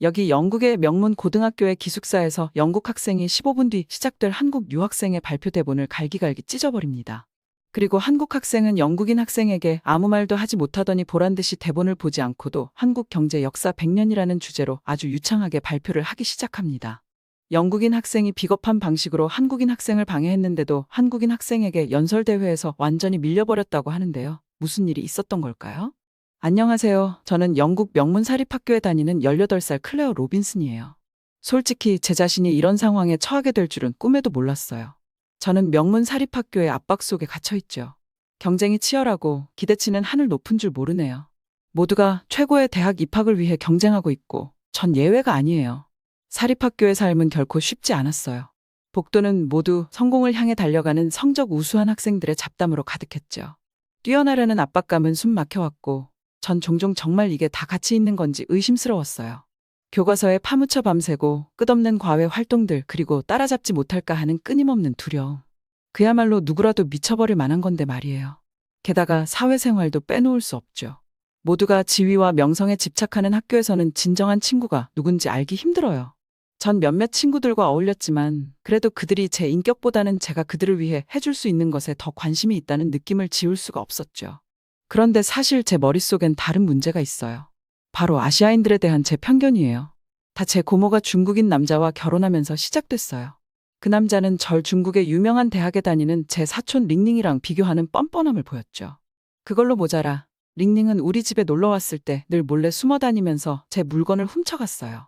여기 영국의 명문 고등학교의 기숙사에서 영국 학생이 15분 뒤 시작될 한국 유학생의 발표 대본을 갈기갈기 찢어버립니다. 그리고 한국 학생은 영국인 학생에게 아무 말도 하지 못하더니 보란듯이 대본을 보지 않고도 한국 경제 역사 100년이라는 주제로 아주 유창하게 발표를 하기 시작합니다. 영국인 학생이 비겁한 방식으로 한국인 학생을 방해했는데도 한국인 학생에게 연설대회에서 완전히 밀려버렸다고 하는데요. 무슨 일이 있었던 걸까요? 안녕하세요. 저는 영국 명문 사립학교에 다니는 18살 클레어 로빈슨이에요. 솔직히 제 자신이 이런 상황에 처하게 될 줄은 꿈에도 몰랐어요. 저는 명문 사립학교의 압박 속에 갇혀있죠. 경쟁이 치열하고 기대치는 하늘 높은 줄 모르네요. 모두가 최고의 대학 입학을 위해 경쟁하고 있고 전 예외가 아니에요. 사립학교의 삶은 결코 쉽지 않았어요. 복도는 모두 성공을 향해 달려가는 성적 우수한 학생들의 잡담으로 가득했죠. 뛰어나려는 압박감은 숨 막혀왔고 전 종종 정말 이게 다 가치 있는 건지 의심스러웠어요. 교과서에 파묻혀 밤새고 끝없는 과외 활동들 그리고 따라잡지 못할까 하는 끊임없는 두려움. 그야말로 누구라도 미쳐버릴 만한 건데 말이에요. 게다가 사회생활도 빼놓을 수 없죠. 모두가 지위와 명성에 집착하는 학교에서는 진정한 친구가 누군지 알기 힘들어요. 전 몇몇 친구들과 어울렸지만 그래도 그들이 제 인격보다는 제가 그들을 위해 해줄 수 있는 것에 더 관심이 있다는 느낌을 지울 수가 없었죠. 그런데 사실 제 머릿속엔 다른 문제가 있어요. 바로 아시아인들에 대한 제 편견이에요. 다 제 고모가 중국인 남자와 결혼하면서 시작됐어요. 그 남자는 절 중국의 유명한 대학에 다니는 제 사촌 링링이랑 비교하는 뻔뻔함을 보였죠. 그걸로 모자라 링링은 우리 집에 놀러 왔을 때 늘 몰래 숨어 다니면서 제 물건을 훔쳐갔어요.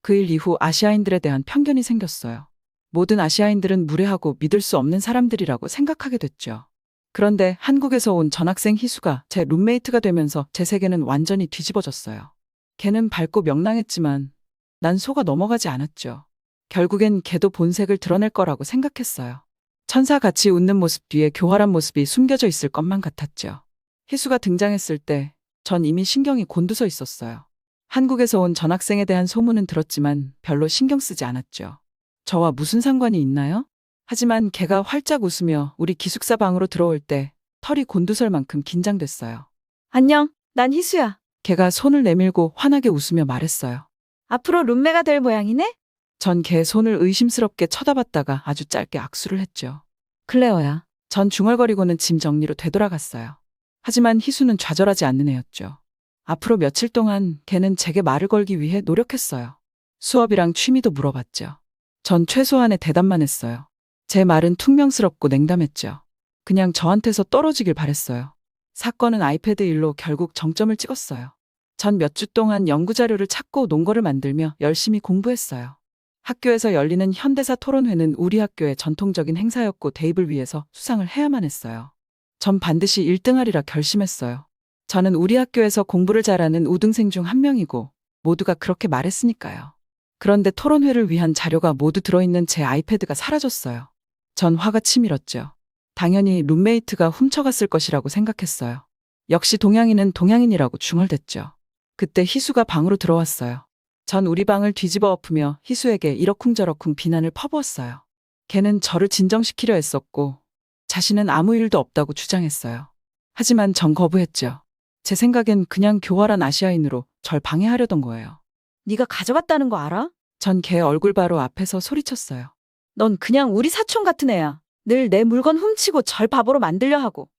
그 일 이후 아시아인들에 대한 편견이 생겼어요. 모든 아시아인들은 무례하고 믿을 수 없는 사람들이라고 생각하게 됐죠. 그런데 한국에서 온 전학생 희수가 제 룸메이트가 되면서 제 세계는 완전히 뒤집어졌어요. 걔는 밝고 명랑했지만 난 속아 넘어가지 않았죠. 결국엔 걔도 본색을 드러낼 거라고 생각했어요. 천사같이 웃는 모습 뒤에 교활한 모습이 숨겨져 있을 것만 같았죠. 희수가 등장했을 때 전 이미 신경이 곤두서 있었어요. 한국에서 온 전학생에 대한 소문은 들었지만 별로 신경 쓰지 않았죠. 저와 무슨 상관이 있나요? 하지만 걔가 활짝 웃으며 우리 기숙사 방으로 들어올 때 털이 곤두설 만큼 긴장됐어요. 안녕, 난 희수야. 걔가 손을 내밀고 환하게 웃으며 말했어요. 앞으로 룸메가 될 모양이네? 전 걔 손을 의심스럽게 쳐다봤다가 아주 짧게 악수를 했죠. 클레어야. 전 중얼거리고는 짐 정리로 되돌아갔어요. 하지만 희수는 좌절하지 않는 애였죠. 앞으로 며칠 동안 걔는 제게 말을 걸기 위해 노력했어요. 수업이랑 취미도 물어봤죠. 전 최소한의 대답만 했어요. 제 말은 퉁명스럽고 냉담했죠. 그냥 저한테서 떨어지길 바랬어요. 사건은 아이패드 일로 결국 정점을 찍었어요. 전 몇 주 동안 연구자료를 찾고 논거를 만들며 열심히 공부했어요. 학교에서 열리는 현대사 토론회는 우리 학교의 전통적인 행사였고 대입을 위해서 수상을 해야만 했어요. 전 반드시 1등하리라 결심했어요. 저는 우리 학교에서 공부를 잘하는 우등생 중 한 명이고 모두가 그렇게 말했으니까요. 그런데 토론회를 위한 자료가 모두 들어있는 제 아이패드가 사라졌어요. 전 화가 치밀었죠. 당연히 룸메이트가 훔쳐갔을 것이라고 생각했어요. 역시 동양인은 동양인이라고 중얼댔죠. 그때 희수가 방으로 들어왔어요. 전 우리 방을 뒤집어 엎으며 희수에게 이러쿵저러쿵 비난을 퍼부었어요. 걔는 저를 진정시키려 했었고 자신은 아무 일도 없다고 주장했어요. 하지만 전 거부했죠. 제 생각엔 그냥 교활한 아시아인으로 절 방해하려던 거예요. 네가 가져갔다는 거 알아? 전 걔 얼굴 바로 앞에서 소리쳤어요. 넌 그냥 우리 사촌 같은 애야. 늘 내 물건 훔치고 절 바보로 만들려 하고.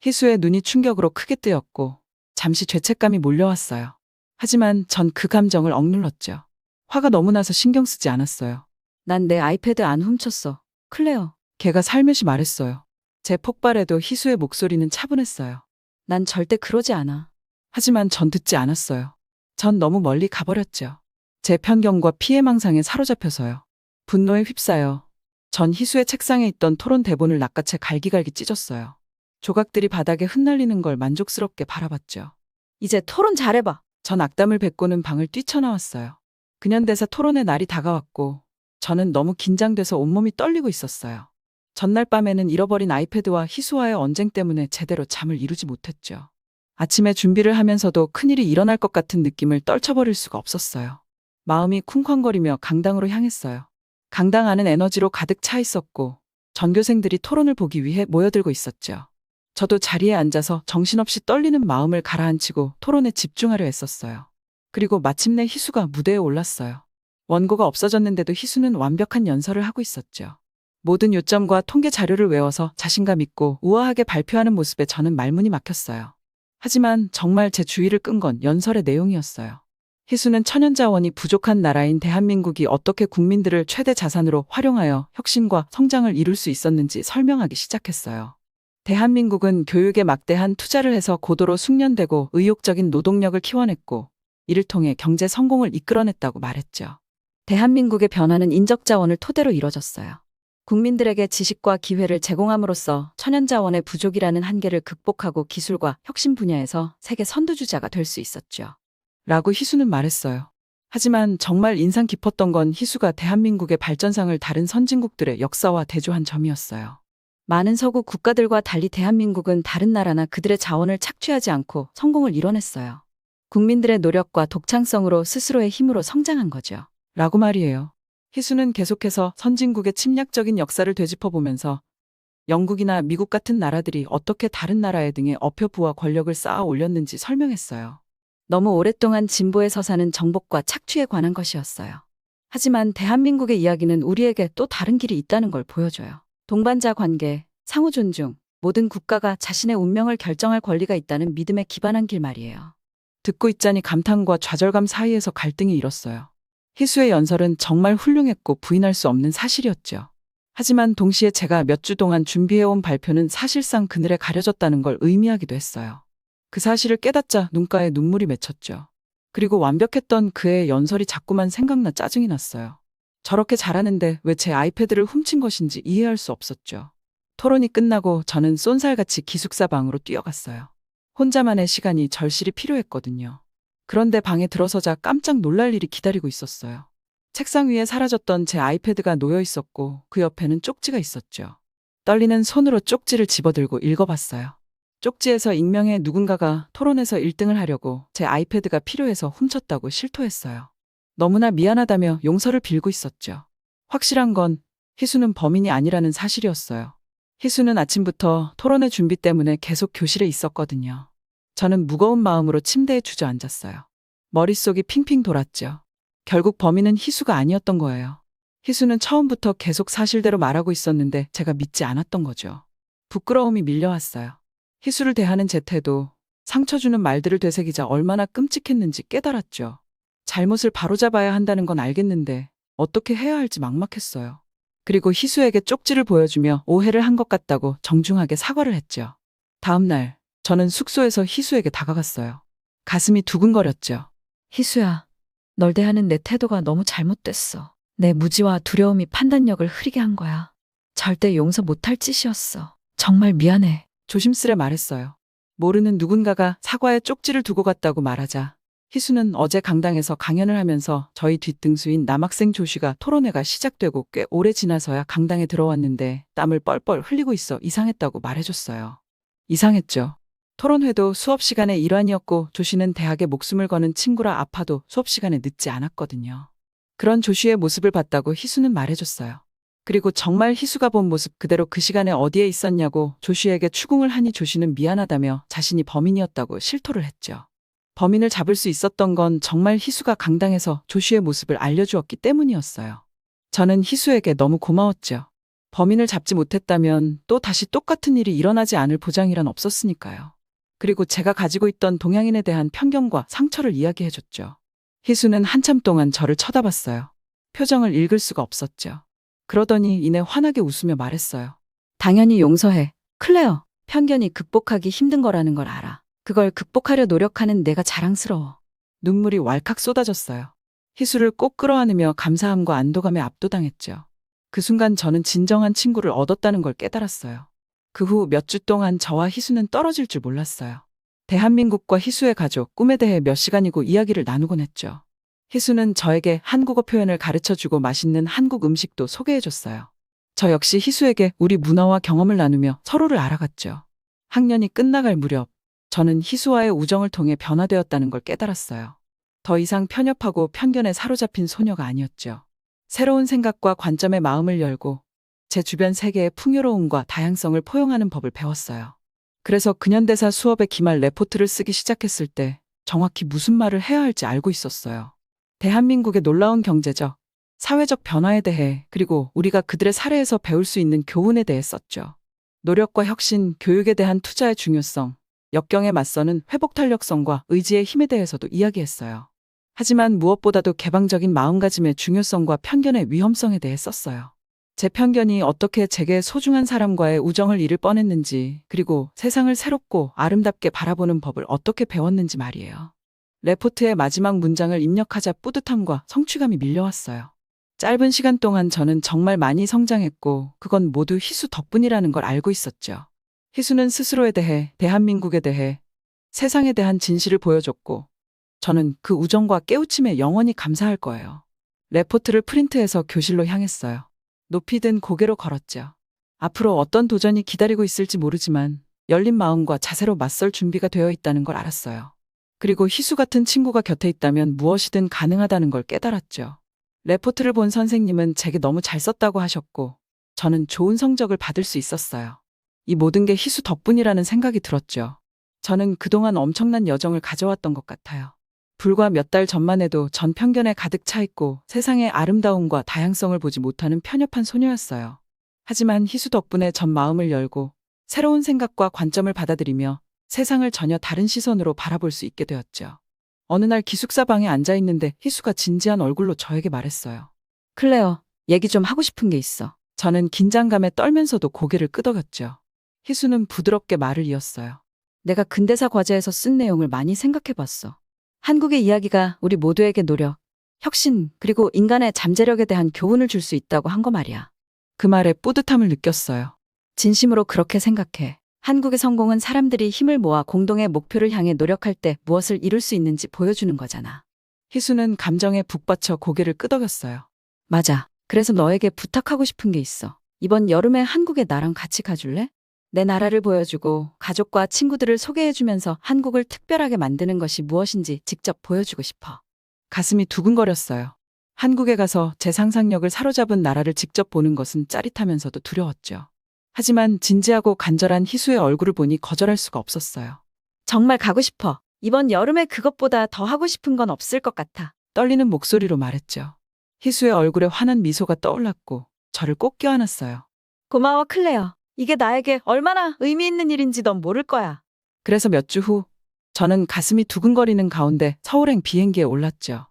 희수의 눈이 충격으로 크게 뜨였고 잠시 죄책감이 몰려왔어요. 하지만 전 그 감정을 억눌렀죠. 화가 너무 나서 신경 쓰지 않았어요. 난 내 아이패드 안 훔쳤어. 클레어. 걔가 살며시 말했어요. 제 폭발에도 희수의 목소리는 차분했어요. 난 절대 그러지 않아. 하지만 전 듣지 않았어요. 전 너무 멀리 가버렸죠. 제 편견과 피해망상에 사로잡혀서요. 분노에 휩싸여 전 희수의 책상에 있던 토론 대본을 낚아채 갈기갈기 찢었어요. 조각들이 바닥에 흩날리는 걸 만족스럽게 바라봤죠. 이제 토론 잘해봐. 전 악담을 뱉고는 방을 뛰쳐나왔어요. 근현대사 토론의 날이 다가왔고 저는 너무 긴장돼서 온몸이 떨리고 있었어요. 전날 밤에는 잃어버린 아이패드와 희수와의 언쟁 때문에 제대로 잠을 이루지 못했죠. 아침에 준비를 하면서도 큰일이 일어날 것 같은 느낌을 떨쳐버릴 수가 없었어요. 마음이 쿵쾅거리며 강당으로 향했어요. 강당 안은 에너지로 가득 차 있었고 전교생들이 토론을 보기 위해 모여들고 있었죠. 저도 자리에 앉아서 정신없이 떨리는 마음을 가라앉히고 토론에 집중하려 했었어요. 그리고 마침내 희수가 무대에 올랐어요. 원고가 없어졌는데도 희수는 완벽한 연설을 하고 있었죠. 모든 요점과 통계 자료를 외워서 자신감 있고 우아하게 발표하는 모습에 저는 말문이 막혔어요. 하지만 정말 제 주의를 끈 건 연설의 내용이었어요. 희수는 천연자원이 부족한 나라인 대한민국이 어떻게 국민들을 최대 자산으로 활용하여 혁신과 성장을 이룰 수 있었는지 설명하기 시작했어요. 대한민국은 교육에 막대한 투자를 해서 고도로 숙련되고 의욕적인 노동력을 키워냈고 이를 통해 경제 성공을 이끌어냈다고 말했죠. 대한민국의 변화는 인적 자원을 토대로 이뤄졌어요. 국민들에게 지식과 기회를 제공함으로써 천연자원의 부족이라는 한계를 극복하고 기술과 혁신 분야에서 세계 선두주자가 될 수 있었죠. 라고 희수는 말했어요. 하지만 정말 인상 깊었던 건 희수가 대한민국의 발전상을 다른 선진국들의 역사와 대조한 점이었어요. 많은 서구 국가들과 달리 대한민국은 다른 나라나 그들의 자원을 착취하지 않고 성공을 이뤄냈어요. 국민들의 노력과 독창성으로 스스로의 힘으로 성장한 거죠. 라고 말이에요. 희수는 계속해서 선진국의 침략적인 역사를 되짚어보면서 영국이나 미국 같은 나라들이 어떻게 다른 나라의 등에 업혀 부와 권력을 쌓아 올렸는지 설명했어요. 너무 오랫동안 진보의 서사는 정복과 착취에 관한 것이었어요. 하지만 대한민국의 이야기는 우리에게 또 다른 길이 있다는 걸 보여줘요. 동반자 관계, 상호 존중, 모든 국가가 자신의 운명을 결정할 권리가 있다는 믿음에 기반한 길 말이에요. 듣고 있자니 감탄과 좌절감 사이에서 갈등이 일었어요. 희수의 연설은 정말 훌륭했고 부인할 수 없는 사실이었죠. 하지만 동시에 제가 몇 주 동안 준비해온 발표는 사실상 그늘에 가려졌다는 걸 의미하기도 했어요. 그 사실을 깨닫자 눈가에 눈물이 맺혔죠. 그리고 완벽했던 그의 연설이 자꾸만 생각나 짜증이 났어요. 저렇게 잘하는데 왜 제 아이패드를 훔친 것인지 이해할 수 없었죠. 토론이 끝나고 저는 쏜살같이 기숙사 방으로 뛰어갔어요. 혼자만의 시간이 절실히 필요했거든요. 그런데 방에 들어서자 깜짝 놀랄 일이 기다리고 있었어요. 책상 위에 사라졌던 제 아이패드가 놓여 있었고 그 옆에는 쪽지가 있었죠. 떨리는 손으로 쪽지를 집어들고 읽어봤어요. 쪽지에서 익명의 누군가가 토론에서 1등을 하려고 제 아이패드가 필요해서 훔쳤다고 실토했어요. 너무나 미안하다며 용서를 빌고 있었죠. 확실한 건 희수는 범인이 아니라는 사실이었어요. 희수는 아침부터 토론회 준비 때문에 계속 교실에 있었거든요. 저는 무거운 마음으로 침대에 주저앉았어요. 머릿속이 핑핑 돌았죠. 결국 범인은 희수가 아니었던 거예요. 희수는 처음부터 계속 사실대로 말하고 있었는데 제가 믿지 않았던 거죠. 부끄러움이 밀려왔어요. 희수를 대하는 제 태도, 상처 주는 말들을 되새기자 얼마나 끔찍했는지 깨달았죠. 잘못을 바로잡아야 한다는 건 알겠는데 어떻게 해야 할지 막막했어요. 그리고 희수에게 쪽지를 보여주며 오해를 한 것 같다고 정중하게 사과를 했죠. 다음 날 저는 숙소에서 희수에게 다가갔어요. 가슴이 두근거렸죠. 희수야, 널 대하는 내 태도가 너무 잘못됐어. 내 무지와 두려움이 판단력을 흐리게 한 거야. 절대 용서 못할 짓이었어. 정말 미안해. 조심스레 말했어요. 모르는 누군가가 사과에 쪽지를 두고 갔다고 말하자 희수는 어제 강당에서 강연을 하면서 저희 뒷등수인 남학생 조씨가 토론회가 시작되고 꽤 오래 지나서야 강당에 들어왔는데 땀을 뻘뻘 흘리고 있어 이상했다고 말해줬어요. 이상했죠. 토론회도 수업 시간의 일환이었고 조씨는 대학에 목숨을 거는 친구라 아파도 수업 시간에 늦지 않았거든요. 그런 조씨의 모습을 봤다고 희수는 말해줬어요. 그리고 정말 희수가 본 모습 그대로 그 시간에 어디에 있었냐고 조씨에게 추궁을 하니 조씨는 미안하다며 자신이 범인이었다고 실토를 했죠. 범인을 잡을 수 있었던 건 정말 희수가 강당에서 조씨의 모습을 알려주었기 때문이었어요. 저는 희수에게 너무 고마웠죠. 범인을 잡지 못했다면 또 다시 똑같은 일이 일어나지 않을 보장이란 없었으니까요. 그리고 제가 가지고 있던 동양인에 대한 편견과 상처를 이야기해줬죠. 희수는 한참 동안 저를 쳐다봤어요. 표정을 읽을 수가 없었죠. 그러더니 이내 환하게 웃으며 말했어요. 당연히 용서해. 클레어, 편견이 극복하기 힘든 거라는 걸 알아. 그걸 극복하려 노력하는 내가 자랑스러워. 눈물이 왈칵 쏟아졌어요. 희수를 꼭 끌어안으며 감사함과 안도감에 압도당했죠. 그 순간 저는 진정한 친구를 얻었다는 걸 깨달았어요. 그 후 몇 주 동안 저와 희수는 떨어질 줄 몰랐어요. 대한민국과 희수의 가족, 꿈에 대해 몇 시간이고 이야기를 나누곤 했죠. 희수는 저에게 한국어 표현을 가르쳐주고 맛있는 한국 음식도 소개해줬어요. 저 역시 희수에게 우리 문화와 경험을 나누며 서로를 알아갔죠. 학년이 끝나갈 무렵 저는 희수와의 우정을 통해 변화되었다는 걸 깨달았어요. 더 이상 편협하고 편견에 사로잡힌 소녀가 아니었죠. 새로운 생각과 관점에 마음을 열고 제 주변 세계의 풍요로움과 다양성을 포용하는 법을 배웠어요. 그래서 근현대사 수업의 기말 레포트를 쓰기 시작했을 때 정확히 무슨 말을 해야 할지 알고 있었어요. 대한민국의 놀라운 경제적, 사회적 변화에 대해, 그리고 우리가 그들의 사례에서 배울 수 있는 교훈에 대해 썼죠. 노력과 혁신, 교육에 대한 투자의 중요성, 역경에 맞서는 회복 탄력성과 의지의 힘에 대해서도 이야기했어요. 하지만 무엇보다도 개방적인 마음가짐의 중요성과 편견의 위험성에 대해 썼어요. 제 편견이 어떻게 제게 소중한 사람과의 우정을 잃을 뻔했는지, 그리고 세상을 새롭고 아름답게 바라보는 법을 어떻게 배웠는지 말이에요. 레포트의 마지막 문장을 입력하자 뿌듯함과 성취감이 밀려왔어요. 짧은 시간 동안 저는 정말 많이 성장했고, 그건 모두 희수 덕분이라는 걸 알고 있었죠. 희수는 스스로에 대해, 대한민국에 대해, 세상에 대한 진실을 보여줬고, 저는 그 우정과 깨우침에 영원히 감사할 거예요. 레포트를 프린트해서 교실로 향했어요. 높이 든 고개로 걸었죠. 앞으로 어떤 도전이 기다리고 있을지 모르지만 열린 마음과 자세로 맞설 준비가 되어 있다는 걸 알았어요. 그리고 희수 같은 친구가 곁에 있다면 무엇이든 가능하다는 걸 깨달았죠. 레포트를 본 선생님은 제게 너무 잘 썼다고 하셨고, 저는 좋은 성적을 받을 수 있었어요. 이 모든 게 희수 덕분이라는 생각이 들었죠. 저는 그동안 엄청난 여정을 가져왔던 것 같아요. 불과 몇 달 전만 해도 전 편견에 가득 차 있고 세상의 아름다움과 다양성을 보지 못하는 편협한 소녀였어요. 하지만 희수 덕분에 전 마음을 열고 새로운 생각과 관점을 받아들이며 세상을 전혀 다른 시선으로 바라볼 수 있게 되었죠. 어느 날 기숙사 방에 앉아 있는데 희수가 진지한 얼굴로 저에게 말했어요. 클레어, 얘기 좀 하고 싶은 게 있어. 저는 긴장감에 떨면서도 고개를 끄덕였죠. 희수는 부드럽게 말을 이었어요. 내가 근대사 과제에서 쓴 내용을 많이 생각해 봤어. 한국의 이야기가 우리 모두에게 노력, 혁신, 그리고 인간의 잠재력에 대한 교훈을 줄 수 있다고 한 거 말이야. 그 말에 뿌듯함을 느꼈어요. 진심으로 그렇게 생각해. 한국의 성공은 사람들이 힘을 모아 공동의 목표를 향해 노력할 때 무엇을 이룰 수 있는지 보여주는 거잖아. 희수는 감정에 북받쳐 고개를 끄덕였어요. 맞아. 그래서 너에게 부탁하고 싶은 게 있어. 이번 여름에 한국에 나랑 같이 가줄래? 내 나라를 보여주고 가족과 친구들을 소개해주면서 한국을 특별하게 만드는 것이 무엇인지 직접 보여주고 싶어. 가슴이 두근거렸어요. 한국에 가서 제 상상력을 사로잡은 나라를 직접 보는 것은 짜릿하면서도 두려웠죠. 하지만 진지하고 간절한 희수의 얼굴을 보니 거절할 수가 없었어요. 정말 가고 싶어. 이번 여름에 그것보다 더 하고 싶은 건 없을 것 같아. 떨리는 목소리로 말했죠. 희수의 얼굴에 환한 미소가 떠올랐고 저를 꼭 껴안았어요. 고마워, 클레어. 이게 나에게 얼마나 의미 있는 일인지 넌 모를 거야. 그래서 몇 주 후 저는 가슴이 두근거리는 가운데 서울행 비행기에 올랐죠.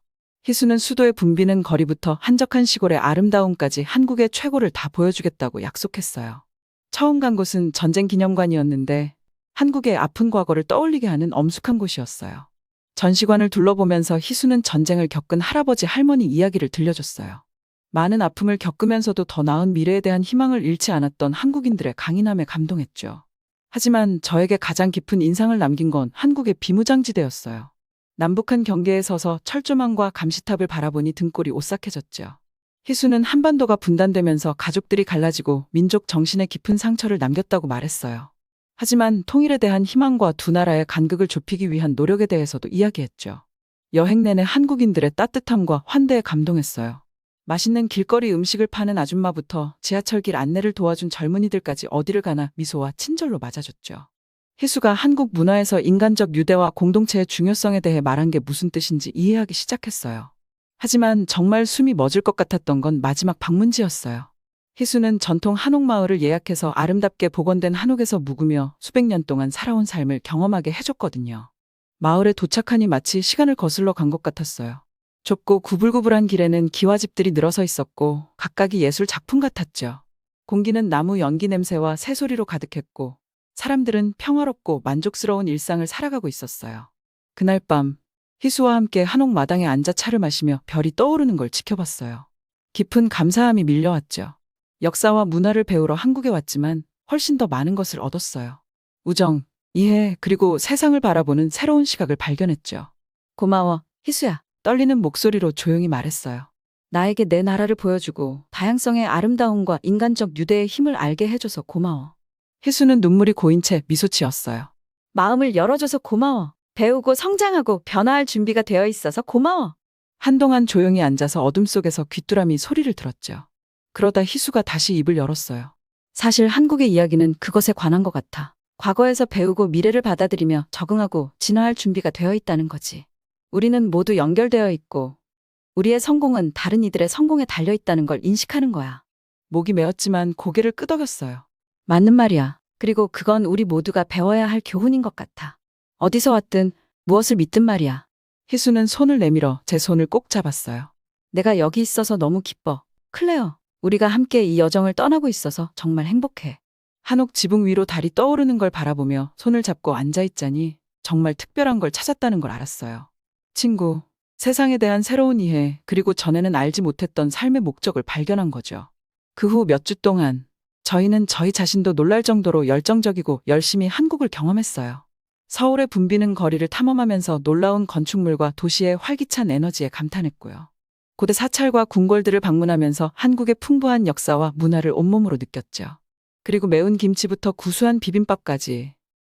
희수는 수도의 붐비는 거리부터 한적한 시골의 아름다움까지 한국의 최고를 다 보여주겠다고 약속했어요. 처음 간 곳은 전쟁 기념관이었는데 한국의 아픈 과거를 떠올리게 하는 엄숙한 곳이었어요. 전시관을 둘러보면서 희수는 전쟁을 겪은 할아버지 할머니 이야기를 들려줬어요. 많은 아픔을 겪으면서도 더 나은 미래에 대한 희망을 잃지 않았던 한국인들의 강인함에 감동했죠. 하지만 저에게 가장 깊은 인상을 남긴 건 한국의 비무장지대였어요. 남북한 경계에 서서 철조망과 감시탑을 바라보니 등골이 오싹해졌죠. 희수는 한반도가 분단되면서 가족들이 갈라지고 민족 정신에 깊은 상처를 남겼다고 말했어요. 하지만 통일에 대한 희망과 두 나라의 간극을 좁히기 위한 노력에 대해서도 이야기했죠. 여행 내내 한국인들의 따뜻함과 환대에 감동했어요. 맛있는 길거리 음식을 파는 아줌마부터 지하철길 안내를 도와준 젊은이들까지 어디를 가나 미소와 친절로 맞아줬죠. 희수가 한국 문화에서 인간적 유대와 공동체의 중요성에 대해 말한 게 무슨 뜻인지 이해하기 시작했어요. 하지만 정말 숨이 멎을 것 같았던 건 마지막 방문지였어요. 희수는 전통 한옥마을을 예약해서 아름답게 복원된 한옥에서 묵으며 수백 년 동안 살아온 삶을 경험하게 해줬거든요. 마을에 도착하니 마치 시간을 거슬러 간 것 같았어요. 좁고 구불구불한 길에는 기와집들이 늘어서 있었고 각각이 예술 작품 같았죠. 공기는 나무 연기 냄새와 새소리로 가득했고 사람들은 평화롭고 만족스러운 일상을 살아가고 있었어요. 그날 밤 희수와 함께 한옥 마당에 앉아 차를 마시며 별이 떠오르는 걸 지켜봤어요. 깊은 감사함이 밀려왔죠. 역사와 문화를 배우러 한국에 왔지만 훨씬 더 많은 것을 얻었어요. 우정, 이해, 그리고 세상을 바라보는 새로운 시각을 발견했죠. 고마워, 희수야. 떨리는 목소리로 조용히 말했어요. 나에게 내 나라를 보여주고 다양성의 아름다움과 인간적 유대의 힘을 알게 해줘서 고마워. 희수는 눈물이 고인 채 미소 지었어요. 마음을 열어줘서 고마워. 배우고 성장하고 변화할 준비가 되어 있어서 고마워. 한동안 조용히 앉아서 어둠 속에서 귀뚜라미 소리를 들었죠. 그러다 희수가 다시 입을 열었어요. 사실 한국의 이야기는 그것에 관한 것 같아. 과거에서 배우고 미래를 받아들이며 적응하고 진화할 준비가 되어 있다는 거지. 우리는 모두 연결되어 있고 우리의 성공은 다른 이들의 성공에 달려 있다는 걸 인식하는 거야. 목이 메었지만 고개를 끄덕였어요. 맞는 말이야. 그리고 그건 우리 모두가 배워야 할 교훈인 것 같아. 어디서 왔든 무엇을 믿든 말이야. 희수는 손을 내밀어 제 손을 꼭 잡았어요. 내가 여기 있어서 너무 기뻐. 클레어, 우리가 함께 이 여정을 떠나고 있어서 정말 행복해. 한옥 지붕 위로 달이 떠오르는 걸 바라보며 손을 잡고 앉아있자니 정말 특별한 걸 찾았다는 걸 알았어요. 친구, 세상에 대한 새로운 이해, 그리고 전에는 알지 못했던 삶의 목적을 발견한 거죠. 그 후 몇 주 동안 저희는 저희 자신도 놀랄 정도로 열정적이고 열심히 한국을 경험했어요. 서울의 붐비는 거리를 탐험하면서 놀라운 건축물과 도시의 활기찬 에너지에 감탄했고요. 고대 사찰과 궁궐들을 방문하면서 한국의 풍부한 역사와 문화를 온몸으로 느꼈죠. 그리고 매운 김치부터 구수한 비빔밥까지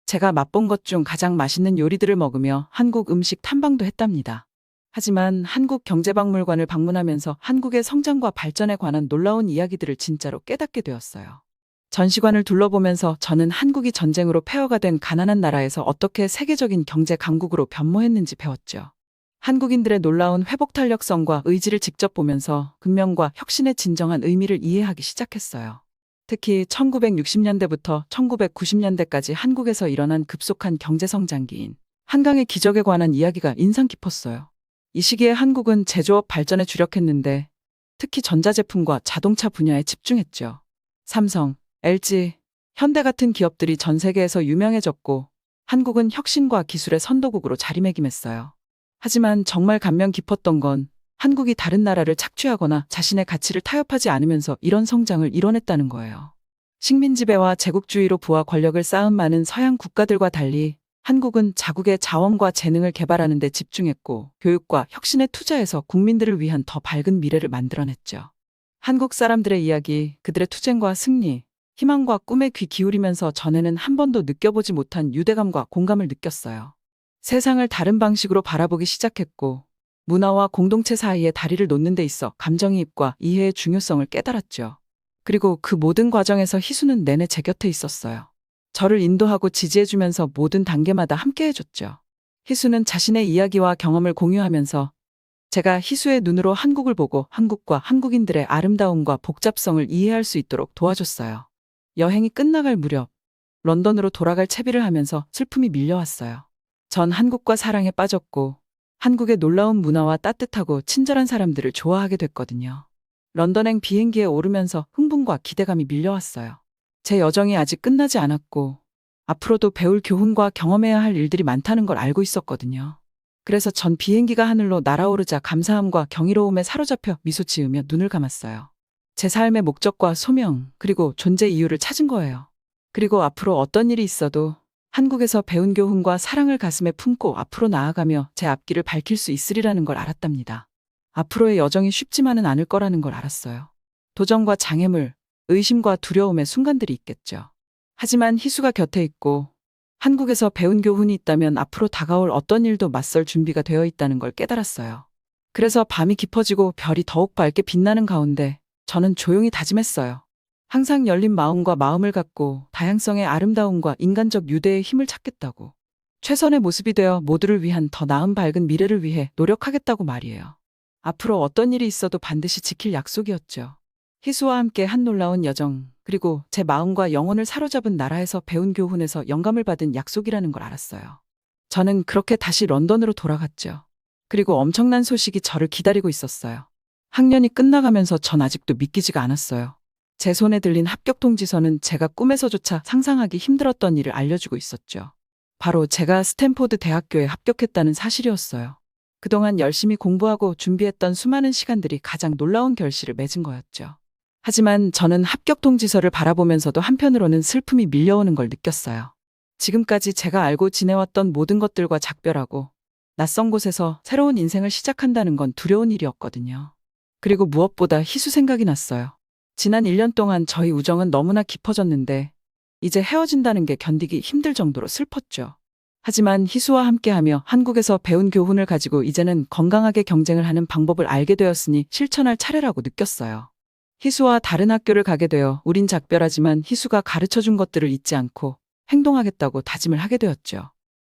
제가 맛본 것 중 가장 맛있는 요리들을 먹으며 한국 음식 탐방도 했답니다. 하지만 한국경제박물관을 방문하면서 한국의 성장과 발전에 관한 놀라운 이야기들을 진짜로 깨닫게 되었어요. 전시관을 둘러보면서 저는 한국이 전쟁으로 폐허가 된 가난한 나라에서 어떻게 세계적인 경제 강국으로 변모했는지 배웠죠. 한국인들의 놀라운 회복 탄력성과 의지를 직접 보면서革命과 혁신의 진정한 의미를 이해하기 시작했어요. 특히 1960년대부터 1990년대까지 한국에서 일어난 급속한 경제성장기인 한강의 기적에 관한 이야기가 인상 깊었어요. 이 시기에 한국은 제조업 발전에 주력했는데 특히 전자제품과 자동차 분야에 집중했죠. 삼성, LG, 현대 같은 기업들이 전 세계에서 유명해졌고 한국은 혁신과 기술의 선도국으로 자리매김했어요. 하지만 정말 감명 깊었던 건 한국이 다른 나라를 착취하거나 자신의 가치를 타협하지 않으면서 이런 성장을 이뤄냈다는 거예요. 식민 지배와 제국주의로 부와 권력을 쌓은 많은 서양 국가들과 달리 한국은 자국의 자원과 재능을 개발하는 데 집중했고 교육과 혁신에 투자해서 국민들을 위한 더 밝은 미래를 만들어냈죠. 한국 사람들의 이야기, 그들의 투쟁과 승리, 희망과 꿈에 귀 기울이면서 전에는 한 번도 느껴보지 못한 유대감과 공감을 느꼈어요. 세상을 다른 방식으로 바라보기 시작했고 문화와 공동체 사이에 다리를 놓는 데 있어 감정이입과 이해의 중요성을 깨달았죠. 그리고 그 모든 과정에서 희수는 내내 제 곁에 있었어요. 저를 인도하고 지지해주면서 모든 단계마다 함께 해줬죠. 희수는 자신의 이야기와 경험을 공유하면서 제가 희수의 눈으로 한국을 보고 한국과 한국인들의 아름다움과 복잡성을 이해할 수 있도록 도와줬어요. 여행이 끝나갈 무렵 런던으로 돌아갈 채비를 하면서 슬픔이 밀려왔어요. 전 한국과 사랑에 빠졌고 한국의 놀라운 문화와 따뜻하고 친절한 사람들을 좋아하게 됐거든요. 런던행 비행기에 오르면서 흥분과 기대감이 밀려왔어요. 제 여정이 아직 끝나지 않았고 앞으로도 배울 교훈과 경험해야 할 일들이 많다는 걸 알고 있었거든요. 그래서 전 비행기가 하늘로 날아오르자 감사함과 경이로움에 사로잡혀 미소 지으며 눈을 감았어요. 제 삶의 목적과 소명, 그리고 존재 이유를 찾은 거예요. 그리고 앞으로 어떤 일이 있어도 한국에서 배운 교훈과 사랑을 가슴에 품고 앞으로 나아가며 제 앞길을 밝힐 수 있으리라는 걸 알았답니다. 앞으로의 여정이 쉽지만은 않을 거라는 걸 알았어요. 도전과 장애물, 의심과 두려움의 순간들이 있겠죠. 하지만 희수가 곁에 있고 한국에서 배운 교훈이 있다면 앞으로 다가올 어떤 일도 맞설 준비가 되어 있다는 걸 깨달았어요. 그래서 밤이 깊어지고 별이 더욱 밝게 빛나는 가운데 저는 조용히 다짐했어요. 항상 열린 마음과 마음을 갖고 다양성의 아름다움과 인간적 유대의 힘을 찾겠다고. 최선의 모습이 되어 모두를 위한 더 나은 밝은 미래를 위해 노력하겠다고 말이에요. 앞으로 어떤 일이 있어도 반드시 지킬 약속이었죠. 희수와 함께 한 놀라운 여정, 그리고 제 마음과 영혼을 사로잡은 나라에서 배운 교훈에서 영감을 받은 약속이라는 걸 알았어요. 저는 그렇게 다시 런던으로 돌아갔죠. 그리고 엄청난 소식이 저를 기다리고 있었어요. 학년이 끝나가면서 전 아직도 믿기지가 않았어요. 제 손에 들린 합격 통지서는 제가 꿈에서조차 상상하기 힘들었던 일을 알려주고 있었죠. 바로 제가 스탠포드 대학교에 합격했다는 사실이었어요. 그동안 열심히 공부하고 준비했던 수많은 시간들이 가장 놀라운 결실을 맺은 거였죠. 하지만 저는 합격 통지서를 바라보면서도 한편으로는 슬픔이 밀려오는 걸 느꼈어요. 지금까지 제가 알고 지내왔던 모든 것들과 작별하고 낯선 곳에서 새로운 인생을 시작한다는 건 두려운 일이었거든요. 그리고 무엇보다 희수 생각이 났어요. 지난 1년 동안 저희 우정은 너무나 깊어졌는데 이제 헤어진다는 게 견디기 힘들 정도로 슬펐죠. 하지만 희수와 함께하며 한국에서 배운 교훈을 가지고 이제는 건강하게 경쟁을 하는 방법을 알게 되었으니 실천할 차례라고 느꼈어요. 희수와 다른 학교를 가게 되어 우린 작별하지만 희수가 가르쳐준 것들을 잊지 않고 행동하겠다고 다짐을 하게 되었죠.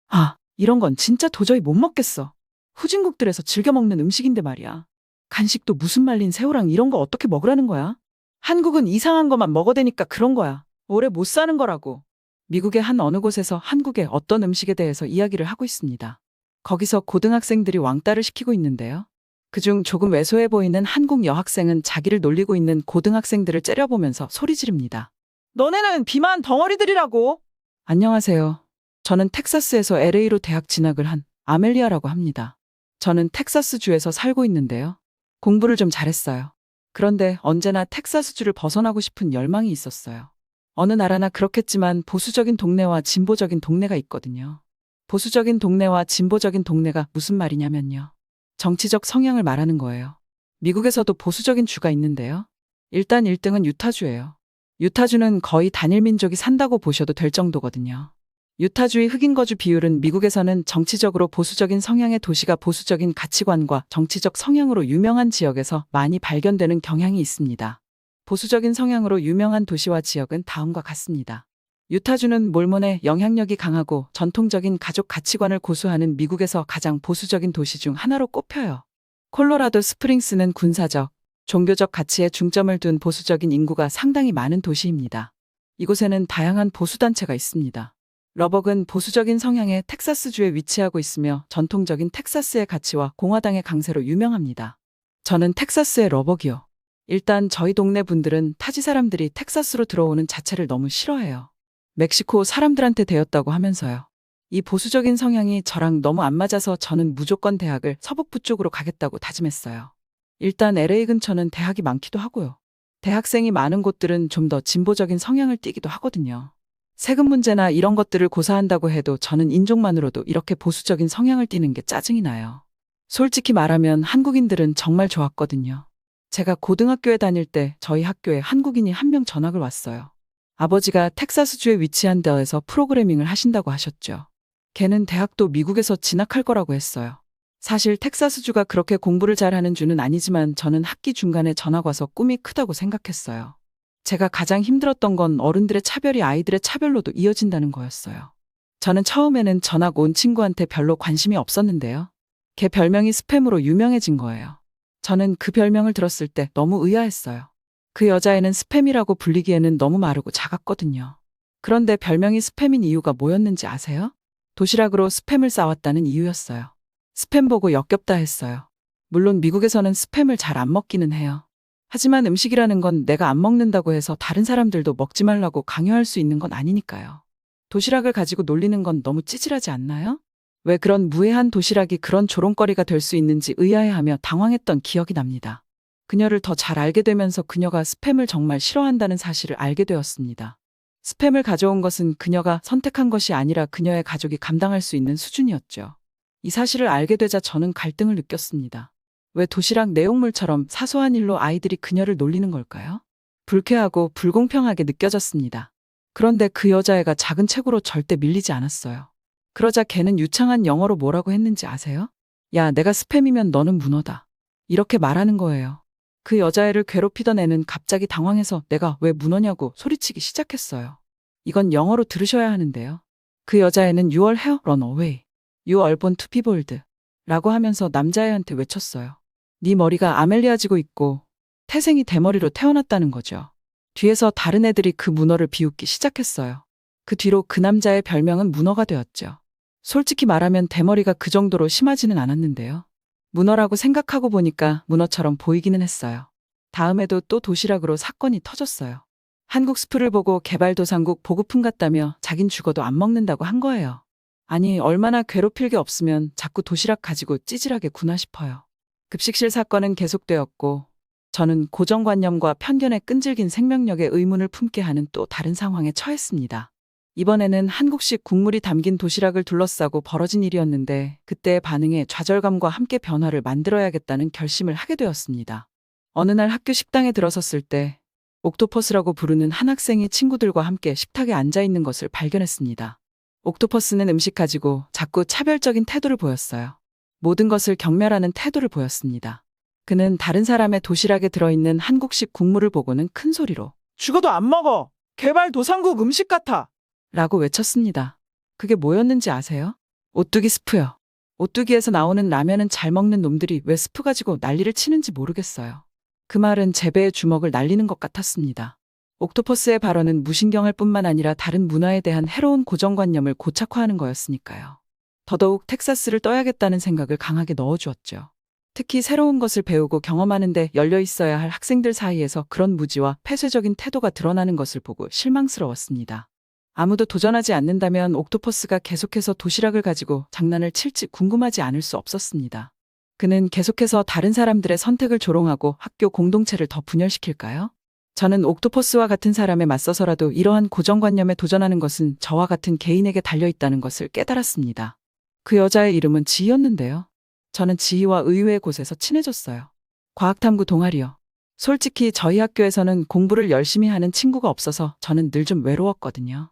아, 이런 건 진짜 도저히 못 먹겠어. 후진국들에서 즐겨 먹는 음식인데 말이야. 간식도 무슨 말린 새우랑 이런 거 어떻게 먹으라는 거야? 한국은 이상한 것만 먹어대니까 그런 거야. 오래 못 사는 거라고. 미국의 한 어느 곳에서 한국의 어떤 음식에 대해서 이야기를 하고 있습니다. 거기서 고등학생들이 왕따를 시키고 있는데요. 그중 조금 왜소해 보이는 한국 여학생은 자기를 놀리고 있는 고등학생들을 째려보면서 소리 지릅니다. 너네는 비만 덩어리들이라고. 안녕하세요. 저는 텍사스에서 LA로 대학 진학을 한 아멜리아라고 합니다. 저는 텍사스주에서 살고 있는데요. 공부를 좀 잘했어요. 그런데 언제나 텍사스주를 벗어나고 싶은 열망이 있었어요. 어느 나라나 그렇겠지만 보수적인 동네와 진보적인 동네가 있거든요. 보수적인 동네와 진보적인 동네가 무슨 말이냐면요. 정치적 성향을 말하는 거예요. 미국에서도 보수적인 주가 있는데요. 일단 1등은 유타주예요. 유타주는 거의 단일 민족이 산다고 보셔도 될 정도거든요. 유타주의 흑인 거주 비율은 미국에서는 정치적으로 보수적인 성향의 도시가 보수적인 가치관과 정치적 성향으로 유명한 지역에서 많이 발견되는 경향이 있습니다. 보수적인 성향으로 유명한 도시와 지역은 다음과 같습니다. 유타주는 몰몬의 영향력이 강하고 전통적인 가족 가치관을 고수하는 미국에서 가장 보수적인 도시 중 하나로 꼽혀요. 콜로라도 스프링스는 군사적, 종교적 가치에 중점을 둔 보수적인 인구가 상당히 많은 도시입니다. 이곳에는 다양한 보수단체가 있습니다. 러벅은 보수적인 성향의 텍사스주에 위치하고 있으며 전통적인 텍사스의 가치와 공화당의 강세로 유명합니다. 저는 텍사스의 러벅이요. 일단 저희 동네 분들은 타지 사람들이 텍사스로 들어오는 자체를 너무 싫어해요. 멕시코 사람들한테 되었다고 하면서요. 이 보수적인 성향이 저랑 너무 안 맞아서 저는 무조건 대학을 서북부 쪽으로 가겠다고 다짐했어요. 일단 LA 근처는 대학이 많기도 하고요. 대학생이 많은 곳들은 좀 더 진보적인 성향을 띠기도 하거든요. 세금 문제나 이런 것들을 고사한다고 해도 저는 인종만으로도 이렇게 보수적인 성향을 띠는 게 짜증이 나요. 솔직히 말하면 한국인들은 정말 좋았거든요. 제가 고등학교에 다닐 때 저희 학교에 한국인이 한 명 전학을 왔어요. 아버지가 텍사스주에 위치한 데에서 프로그래밍을 하신다고 하셨죠. 걔는 대학도 미국에서 진학할 거라고 했어요. 사실 텍사스주가 그렇게 공부를 잘하는 주는 아니지만 저는 학기 중간에 전학 와서 꿈이 크다고 생각했어요. 제가 가장 힘들었던 건 어른들의 차별이 아이들의 차별로도 이어진다는 거였어요. 저는 처음에는 전학 온 친구한테 별로 관심이 없었는데요. 걔 별명이 스팸으로 유명해진 거예요. 저는 그 별명을 들었을 때 너무 의아했어요. 그 여자애는 스팸이라고 불리기에는 너무 마르고 작았거든요. 그런데 별명이 스팸인 이유가 뭐였는지 아세요? 도시락으로 스팸을 싸왔다는 이유였어요. 스팸 보고 역겹다 했어요. 물론 미국에서는 스팸을 잘 안 먹기는 해요. 하지만 음식이라는 건 내가 안 먹는다고 해서 다른 사람들도 먹지 말라고 강요할 수 있는 건 아니니까요. 도시락을 가지고 놀리는 건 너무 찌질하지 않나요? 왜 그런 무해한 도시락이 그런 조롱거리가 될 수 있는지 의아해하며 당황했던 기억이 납니다. 그녀를 더 잘 알게 되면서 그녀가 스팸을 정말 싫어한다는 사실을 알게 되었습니다. 스팸을 가져온 것은 그녀가 선택한 것이 아니라 그녀의 가족이 감당할 수 있는 수준이었죠. 이 사실을 알게 되자 저는 갈등을 느꼈습니다. 왜 도시락 내용물처럼 사소한 일로 아이들이 그녀를 놀리는 걸까요? 불쾌하고 불공평하게 느껴졌습니다. 그런데 그 여자애가 작은 체구로 절대 밀리지 않았어요. 그러자 걔는 유창한 영어로 뭐라고 했는지 아세요? 야, 내가 스팸이면 너는 문어다. 이렇게 말하는 거예요. 그 여자애를 괴롭히던 애는 갑자기 당황해서 내가 왜 문어냐고 소리치기 시작했어요. 이건 영어로 들으셔야 하는데요. 그 여자애는 You are here, run away. You are born to be bold. 라고 하면서 남자애한테 외쳤어요. 네 머리가 아멜리아지고 있고 태생이 대머리로 태어났다는 거죠. 뒤에서 다른 애들이 그 문어를 비웃기 시작했어요. 그 뒤로 그 남자의 별명은 문어가 되었죠. 솔직히 말하면 대머리가 그 정도로 심하지는 않았는데요. 문어라고 생각하고 보니까 문어처럼 보이기는 했어요. 다음에도 또 도시락으로 사건이 터졌어요. 한국 스프를 보고 개발도상국 보급품 같다며 자긴 죽어도 안 먹는다고 한 거예요. 아니, 얼마나 괴롭힐 게 없으면 자꾸 도시락 가지고 찌질하게 구나 싶어요. 급식실 사건은 계속되었고 저는 고정관념과 편견에 끈질긴 생명력의 의문을 품게 하는 또 다른 상황에 처했습니다. 이번에는 한국식 국물이 담긴 도시락을 둘러싸고 벌어진 일이었는데 그때의 반응에 좌절감과 함께 변화를 만들어야겠다는 결심을 하게 되었습니다. 어느 날 학교 식당에 들어섰을 때 옥토퍼스라고 부르는 한 학생이 친구들과 함께 식탁에 앉아 있는 것을 발견했습니다. 옥토퍼스는 음식 가지고 자꾸 차별적인 태도를 보였어요. 모든 것을 경멸하는 태도를 보였습니다. 그는 다른 사람의 도시락에 들어있는 한국식 국물을 보고는 큰 소리로 죽어도 안 먹어! 개발도상국 음식 같아! 라고 외쳤습니다. 그게 뭐였는지 아세요? 오뚜기 스프요. 오뚜기에서 나오는 라면은 잘 먹는 놈들이 왜 스프 가지고 난리를 치는지 모르겠어요. 그 말은 제 배에 주먹을 날리는 것 같았습니다. 옥토퍼스의 발언은 무신경할 뿐만 아니라 다른 문화에 대한 해로운 고정관념을 고착화하는 거였으니까요. 더더욱 텍사스를 떠야겠다는 생각을 강하게 넣어주었죠. 특히 새로운 것을 배우고 경험하는 데 열려 있어야 할 학생들 사이에서 그런 무지와 폐쇄적인 태도가 드러나는 것을 보고 실망스러웠습니다. 아무도 도전하지 않는다면 옥토퍼스가 계속해서 도시락을 가지고 장난을 칠지 궁금하지 않을 수 없었습니다. 그는 계속해서 다른 사람들의 선택을 조롱하고 학교 공동체를 더 분열시킬까요? 저는 옥토퍼스와 같은 사람에 맞서서라도 이러한 고정관념에 도전하는 것은 저와 같은 개인에게 달려있다는 것을 깨달았습니다. 그 여자의 이름은 지희였는데요. 저는 지희와 의외의 곳에서 친해졌어요. 과학탐구 동아리요. 솔직히 저희 학교에서는 공부를 열심히 하는 친구가 없어서 저는 늘 좀 외로웠거든요.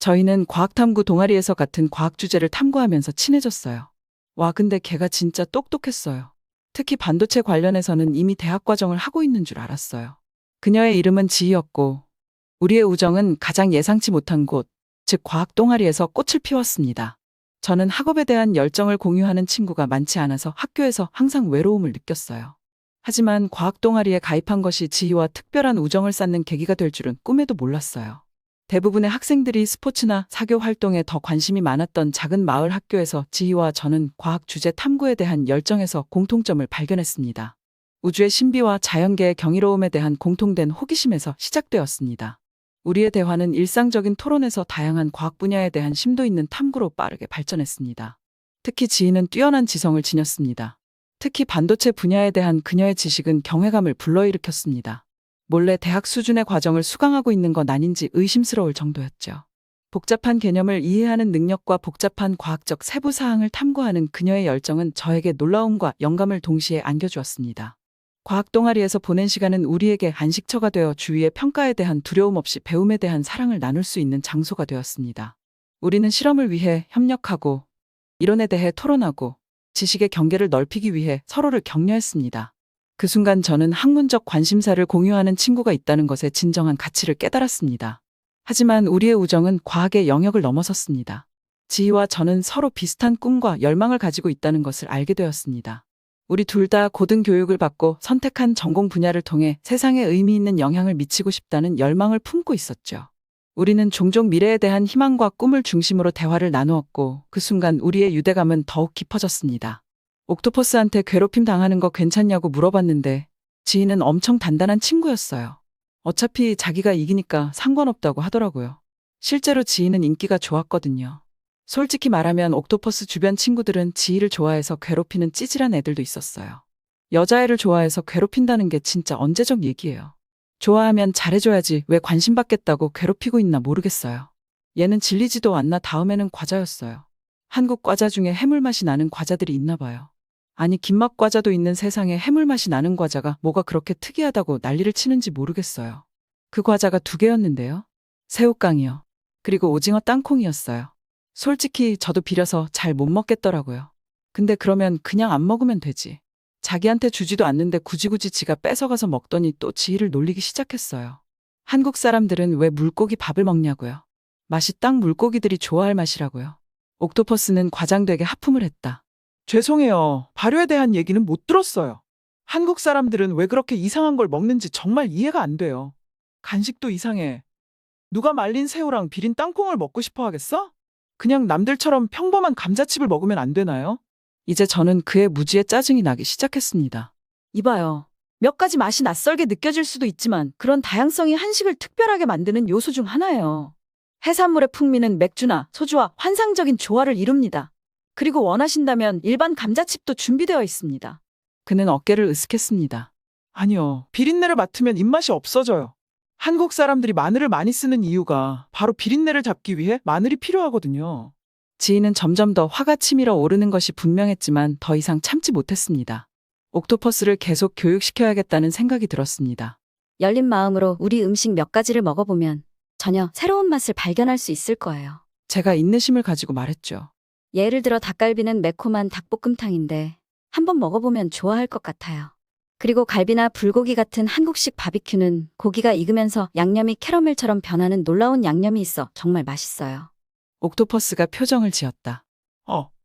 저희는 과학탐구 동아리에서 같은 과학 주제를 탐구하면서 친해졌어요. 와, 근데 걔가 진짜 똑똑했어요. 특히 반도체 관련해서는 이미 대학 과정을 하고 있는 줄 알았어요. 그녀의 이름은 지희였고, 우리의 우정은 가장 예상치 못한 곳, 즉 과학 동아리에서 꽃을 피웠습니다. 저는 학업에 대한 열정을 공유하는 친구가 많지 않아서 학교에서 항상 외로움을 느꼈어요. 하지만 과학 동아리에 가입한 것이 지희와 특별한 우정을 쌓는 계기가 될 줄은 꿈에도 몰랐어요. 대부분의 학생들이 스포츠나 사교 활동에 더 관심이 많았던 작은 마을 학교에서 지희와 저는 과학 주제 탐구에 대한 열정에서 공통점을 발견했습니다. 우주의 신비와 자연계의 경이로움에 대한 공통된 호기심에서 시작되었습니다. 우리의 대화는 일상적인 토론에서 다양한 과학 분야에 대한 심도 있는 탐구로 빠르게 발전했습니다. 특히 지희는 뛰어난 지성을 지녔습니다. 특히 반도체 분야에 대한 그녀의 지식은 경외감을 불러일으켰습니다. 몰래 대학 수준의 과정을 수강하고 있는 건 아닌지 의심스러울 정도였죠. 복잡한 개념을 이해하는 능력과 복잡한 과학적 세부 사항을 탐구하는 그녀의 열정은 저에게 놀라움과 영감을 동시에 안겨주었습니다. 과학 동아리에서 보낸 시간은 우리에게 안식처가 되어 주위의 평가에 대한 두려움 없이 배움에 대한 사랑을 나눌 수 있는 장소가 되었습니다. 우리는 실험을 위해 협력하고, 이론에 대해 토론하고, 지식의 경계를 넓히기 위해 서로를 격려했습니다. 그 순간 저는 학문적 관심사를 공유하는 친구가 있다는 것의 진정한 가치를 깨달았습니다. 하지만 우리의 우정은 과학의 영역을 넘어섰습니다. 지희와 저는 서로 비슷한 꿈과 열망을 가지고 있다는 것을 알게 되었습니다. 우리 둘 다 고등교육을 받고 선택한 전공 분야를 통해 세상에 의미 있는 영향을 미치고 싶다는 열망을 품고 있었죠. 우리는 종종 미래에 대한 희망과 꿈을 중심으로 대화를 나누었고 그 순간 우리의 유대감은 더욱 깊어졌습니다. 옥토퍼스한테 괴롭힘 당하는 거 괜찮냐고 물어봤는데 지희는 엄청 단단한 친구였어요. 어차피 자기가 이기니까 상관없다고 하더라고요. 실제로 지희는 인기가 좋았거든요. 솔직히 말하면 옥토퍼스 주변 친구들은 지희를 좋아해서 괴롭히는 찌질한 애들도 있었어요. 여자애를 좋아해서 괴롭힌다는 게 진짜 언제적 얘기예요. 좋아하면 잘해줘야지 왜 관심 받겠다고 괴롭히고 있나 모르겠어요. 얘는 질리지도 않나 다음에는 과자였어요. 한국 과자 중에 해물맛이 나는 과자들이 있나 봐요. 아니 김맛 과자도 있는 세상에 해물맛이 나는 과자가 뭐가 그렇게 특이하다고 난리를 치는지 모르겠어요. 그 과자가 2개였는데요. 새우깡이요. 그리고 오징어 땅콩이었어요. 솔직히 저도 비려서 잘 못 먹겠더라고요. 근데 그러면 그냥 안 먹으면 되지. 자기한테 주지도 않는데 굳이 지가 뺏어가서 먹더니 또 지희를 놀리기 시작했어요. 한국 사람들은 왜 물고기 밥을 먹냐고요. 맛이 딱 물고기들이 좋아할 맛이라고요. 옥토퍼스는 과장되게 하품을 했다. 죄송해요. 발효에 대한 얘기는 못 들었어요. 한국 사람들은 왜 그렇게 이상한 걸 먹는지 정말 이해가 안 돼요. 간식도 이상해. 누가 말린 새우랑 비린 땅콩을 먹고 싶어 하겠어? 그냥 남들처럼 평범한 감자칩을 먹으면 안 되나요? 이제 저는 그의 무지에 짜증이 나기 시작했습니다. 이봐요. 몇 가지 맛이 낯설게 느껴질 수도 있지만 그런 다양성이 한식을 특별하게 만드는 요소 중 하나예요. 해산물의 풍미는 맥주나 소주와 환상적인 조화를 이룹니다. 그리고 원하신다면 일반 감자칩도 준비되어 있습니다. 그는 어깨를 으쓱했습니다. 아니요. 비린내를 맡으면 입맛이 없어져요. 한국 사람들이 마늘을 많이 쓰는 이유가 바로 비린내를 잡기 위해 마늘이 필요하거든요. 지희는 점점 더 화가 치밀어 오르는 것이 분명했지만 더 이상 참지 못했습니다. 옥토퍼스를 계속 교육시켜야겠다는 생각이 들었습니다. 열린 마음으로 우리 음식 몇 가지를 먹어보면 전혀 새로운 맛을 발견할 수 있을 거예요. 제가 인내심을 가지고 말했죠. 예를 들어 닭갈비는 매콤한 닭볶음탕인데 한번 먹어보면 좋아할 것 같아요. 그리고 갈비나 불고기 같은 한국식 바비큐는 고기가 익으면서 양념이 캐러멜처럼 변하는 놀라운 양념이 있어 정말 맛있어요. 옥토퍼스가 표정을 지었다.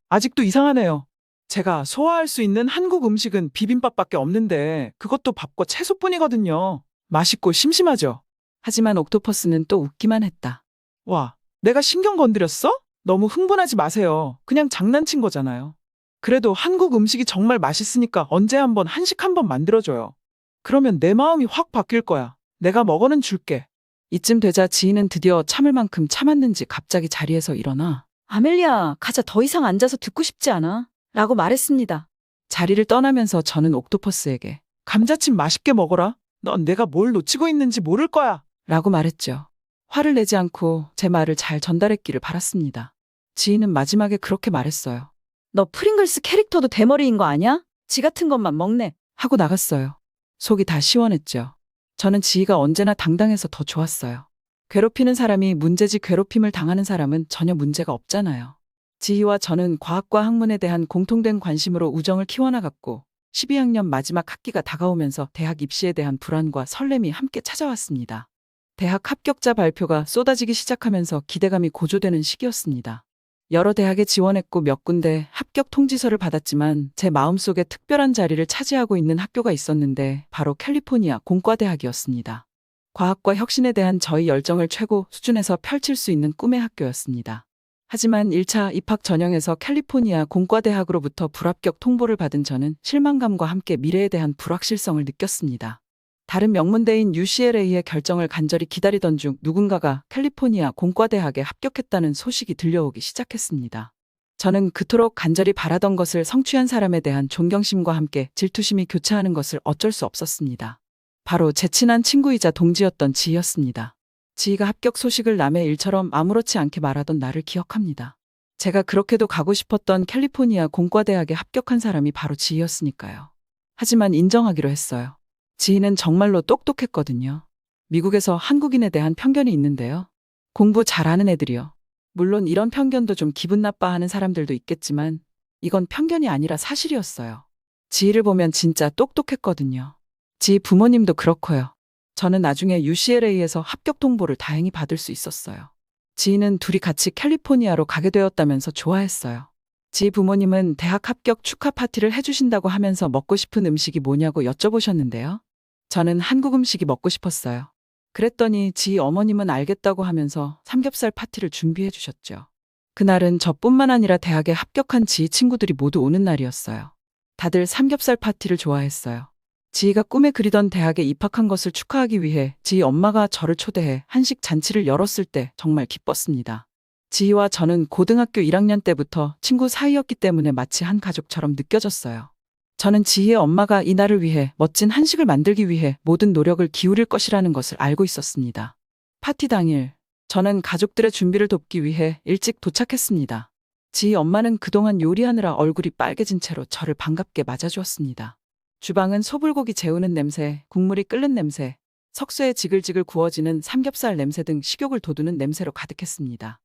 아직도 이상하네요. 제가 소화할 수 있는 한국 음식은 비빔밥밖에 없는데 그것도 밥과 채소뿐이거든요. 맛있고 심심하죠? 하지만 옥토퍼스는 또 웃기만 했다. 와, 내가 신경 건드렸어? 너무 흥분하지 마세요. 그냥 장난친 거잖아요. 그래도 한국 음식이 정말 맛있으니까 언제 한번 한식 한번 만들어줘요. 그러면 내 마음이 확 바뀔 거야. 내가 먹어는 줄게. 이쯤 되자 지인은 드디어 참을 만큼 참았는지 갑자기 자리에서 일어나 아멜리아, 가자. 더 이상 앉아서 듣고 싶지 않아. 라고 말했습니다. 자리를 떠나면서 저는 옥토퍼스에게 감자칩 맛있게 먹어라. 넌 내가 뭘 놓치고 있는지 모를 거야. 라고 말했죠. 화를 내지 않고 제 말을 잘 전달했기를 바랐습니다. 지인은 마지막에 그렇게 말했어요. 너 프링글스 캐릭터도 대머리인 거 아냐? 지 같은 것만 먹네. 하고 나갔어요. 속이 다 시원했죠. 저는 지희가 언제나 당당해서 더 좋았어요. 괴롭히는 사람이 문제지 괴롭힘을 당하는 사람은 전혀 문제가 없잖아요. 지희와 저는 과학과 학문에 대한 공통된 관심으로 우정을 키워나갔고 12학년 마지막 학기가 다가오면서 대학 입시에 대한 불안과 설렘이 함께 찾아왔습니다. 대학 합격자 발표가 쏟아지기 시작하면서 기대감이 고조되는 시기였습니다. 여러 대학에 지원했고 몇 군데 합격 통지서를 받았지만 제 마음속에 특별한 자리를 차지하고 있는 학교가 있었는데 바로 캘리포니아 공과대학이었습니다. 과학과 혁신에 대한 저희 열정을 최고 수준에서 펼칠 수 있는 꿈의 학교였습니다. 하지만 1차 입학 전형에서 캘리포니아 공과대학으로부터 불합격 통보를 받은 저는 실망감과 함께 미래에 대한 불확실성을 느꼈습니다. 다른 명문대인 UCLA의 결정을 간절히 기다리던 중 누군가가 캘리포니아 공과대학에 합격했다는 소식이 들려오기 시작했습니다. 저는 그토록 간절히 바라던 것을 성취한 사람에 대한 존경심과 함께 질투심이 교차하는 것을 어쩔 수 없었습니다. 바로 제 친한 친구이자 동지였던 지희였습니다. 지희가 합격 소식을 남의 일처럼 아무렇지 않게 말하던 나를 기억합니다. 제가 그렇게도 가고 싶었던 캘리포니아 공과대학에 합격한 사람이 바로 지희였으니까요. 하지만 인정하기로 했어요. 지희는 정말로 똑똑했거든요. 미국에서 한국인에 대한 편견이 있는데요. 공부 잘하는 애들이요. 물론 이런 편견도 좀 기분 나빠하는 사람들도 있겠지만 이건 편견이 아니라 사실이었어요. 지희를 보면 진짜 똑똑했거든요. 지희 부모님도 그렇고요. 저는 나중에 UCLA에서 합격 통보를 다행히 받을 수 있었어요. 지희는 둘이 같이 캘리포니아로 가게 되었다면서 좋아했어요. 지희 부모님은 대학 합격 축하 파티를 해주신다고 하면서 먹고 싶은 음식이 뭐냐고 여쭤보셨는데요. 저는 한국 음식이 먹고 싶었어요. 그랬더니 지희 어머님은 알겠다고 하면서 삼겹살 파티를 준비해 주셨죠. 그날은 저뿐만 아니라 대학에 합격한 지희 친구들이 모두 오는 날이었어요. 다들 삼겹살 파티를 좋아했어요. 지희가 꿈에 그리던 대학에 입학한 것을 축하하기 위해 지희 엄마가 저를 초대해 한식 잔치를 열었을 때 정말 기뻤습니다. 지희와 저는 고등학교 1학년 때부터 친구 사이였기 때문에 마치 한 가족처럼 느껴졌어요. 저는 지희의 엄마가 이 날을 위해 멋진 한식을 만들기 위해 모든 노력을 기울일 것이라는 것을 알고 있었습니다. 파티 당일, 저는 가족들의 준비를 돕기 위해 일찍 도착했습니다. 지희 엄마는 그동안 요리하느라 얼굴이 빨개진 채로 저를 반갑게 맞아주었습니다. 주방은 소불고기 재우는 냄새, 국물이 끓는 냄새, 석쇠에 지글지글 구워지는 삼겹살 냄새 등 식욕을 돋우는 냄새로 가득했습니다.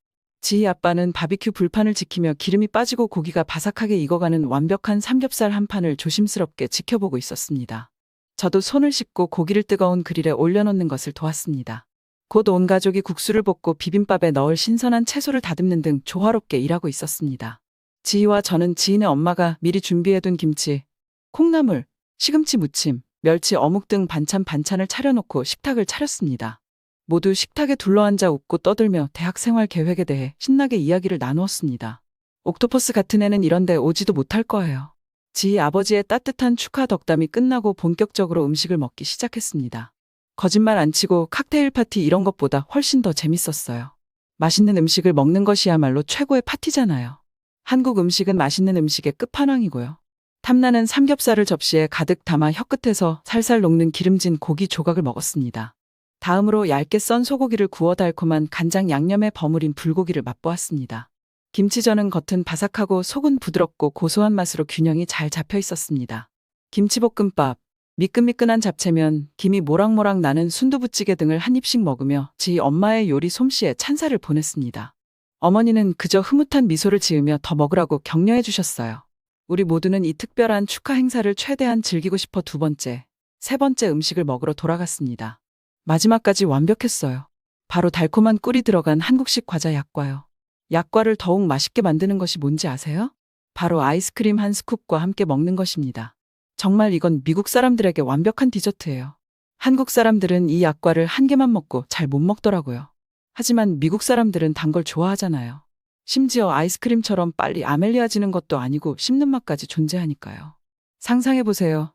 지희 아빠는 바비큐 불판을 지키며 기름이 빠지고 고기가 바삭하게 익어가는 완벽한 삼겹살 한 판을 조심스럽게 지켜보고 있었습니다. 저도 손을 씻고 고기를 뜨거운 그릴에 올려놓는 것을 도왔습니다. 곧 온 가족이 국수를 볶고 비빔밥에 넣을 신선한 채소를 다듬는 등 조화롭게 일하고 있었습니다. 지희와 저는 지희네 엄마가 미리 준비해둔 김치, 콩나물, 시금치 무침, 멸치 어묵 등 반찬을 차려놓고 식탁을 차렸습니다. 모두 식탁에 둘러앉아 웃고 떠들며 대학 생활 계획에 대해 신나게 이야기를 나누었습니다. 옥토퍼스 같은 애는 이런데 오지도 못할 거예요. 지희 아버지의 따뜻한 축하 덕담이 끝나고 본격적으로 음식을 먹기 시작했습니다. 거짓말 안 치고 칵테일 파티 이런 것보다 훨씬 더 재밌었어요. 맛있는 음식을 먹는 것이야말로 최고의 파티잖아요. 한국 음식은 맛있는 음식의 끝판왕이고요. 탐나는 삼겹살을 접시에 가득 담아 혀끝에서 살살 녹는 기름진 고기 조각을 먹었습니다. 다음으로 얇게 썬 소고기를 구워 달콤한 간장 양념에 버무린 불고기를 맛보았습니다. 김치전은 겉은 바삭하고 속은 부드럽고 고소한 맛으로 균형이 잘 잡혀 있었습니다. 김치볶음밥, 미끈미끈한 잡채면, 김이 모락모락 나는 순두부찌개 등을 한 입씩 먹으며 지희 엄마의 요리 솜씨에 찬사를 보냈습니다. 어머니는 그저 흐뭇한 미소를 지으며 더 먹으라고 격려해 주셨어요. 우리 모두는 이 특별한 축하 행사를 최대한 즐기고 싶어 두 번째, 세 번째 음식을 먹으러 돌아갔습니다. 마지막까지 완벽했어요. 바로 달콤한 꿀이 들어간 한국식 과자 약과요. 약과를 더욱 맛있게 만드는 것이 뭔지 아세요? 바로 아이스크림 한 스쿱과 함께 먹는 것입니다. 정말 이건 미국 사람들에게 완벽한 디저트예요. 한국 사람들은 이 약과를 한 개만 먹고 잘 못 먹더라고요. 하지만 미국 사람들은 단 걸 좋아하잖아요. 심지어 아이스크림처럼 빨리 아멜리아지는 것도 아니고 씹는 맛까지 존재하니까요. 상상해보세요.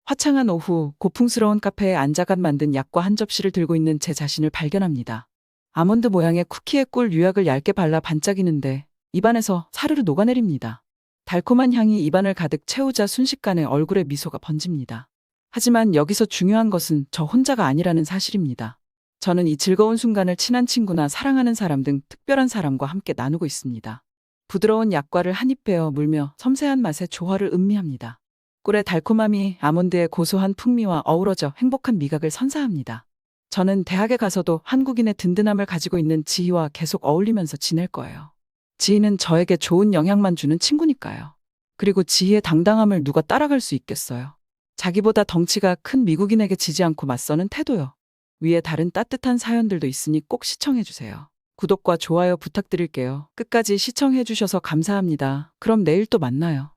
화창한 오후 고풍스러운 카페에 앉아간 만든 약과 한 접시를 들고 있는 제 자신을 발견합니다. 아몬드 모양의 쿠키에 꿀 유약을 얇게 발라 반짝이는데 입안에서 사르르 녹아내립니다. 달콤한 향이 입안을 가득 채우자 순식간에 얼굴에 미소가 번집니다. 하지만 여기서 중요한 것은 저 혼자가 아니라는 사실입니다. 저는 이 즐거운 순간을 친한 친구나 사랑하는 사람 등 특별한 사람과 함께 나누고 있습니다. 부드러운 약과를 한 입 베어 물며 섬세한 맛의 조화를 음미합니다. 꿀의 달콤함이 아몬드의 고소한 풍미와 어우러져 행복한 미각을 선사합니다. 저는 대학에 가서도 한국인의 든든함을 가지고 있는 지희와 계속 어울리면서 지낼 거예요. 지희는 저에게 좋은 영향만 주는 친구니까요. 그리고 지희의 당당함을 누가 따라갈 수 있겠어요. 자기보다 덩치가 큰 미국인에게 지지 않고 맞서는 태도요. 위에 다른 따뜻한 사연들도 있으니 꼭 시청해주세요. 구독과 좋아요 부탁드릴게요. 끝까지 시청해주셔서 감사합니다. 그럼 내일 또 만나요.